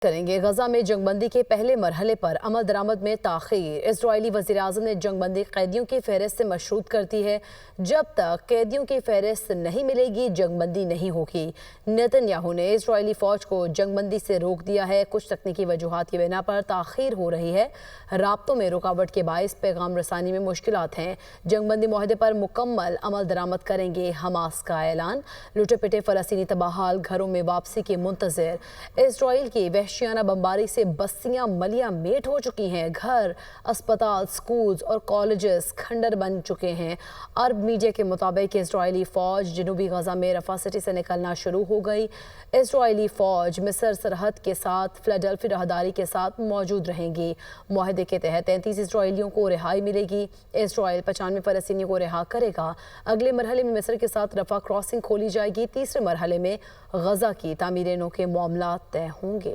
करेंगे। गजा में जंगबंदी के पहले मरहले पर अमल दरामद में ताखीर। इजरायली वज़ीर-ए-आज़म ने जंगबंदी कैदियों की फहरिस्त से मशरूत कर दी है। जब तक कैदियों की फहरिस्त नहीं मिलेगी जंगबंदी नहीं होगी। नेतन्याहू ने इजरायली फ़ौज को जंगबंदी से रोक दिया है। कुछ तकनीकी वजूहात की बिना पर ताखीर हो रही है। राब्तों में रुकावट के बाइस पैगाम रसानी में मुश्किलात हैं। जंगबंदी मुआहदे पर मुकम्मल अमल दरामद करेंगे हमास का ऐलान। लुटे पिटे फ़लस्तीनी तबाहाल घरों में वापसी के मुंतज़िर। इजराइल की वहशियाना बमबारी से बस्तियां मलिया मेट हो चुकी हैं। घर, अस्पताल, स्कूल्स और कॉलेजेस खंडर बन चुके हैं। अरब मीडिया के मुताबिक इजरायली फ़ौज जनूबी गजा में रफा सिटी से निकलना शुरू हो गई। इजरायली फ़ौज मिस्र सरहद के साथ फिलाडेल्फी राहदारी के साथ मौजूद रहेंगी। मुआहदे के तहत 33 इजरायलियों को रिहाई मिलेगी। इजराइल 95 फ़लस्तीनियों को रिहा करेगा। अगले मरहले में मिस्र के साथ रफा क्रॉसिंग खोली जाएगी। तीसरे मरहले में गजा की तामीर-ए-नौ के मामला तय होंगे।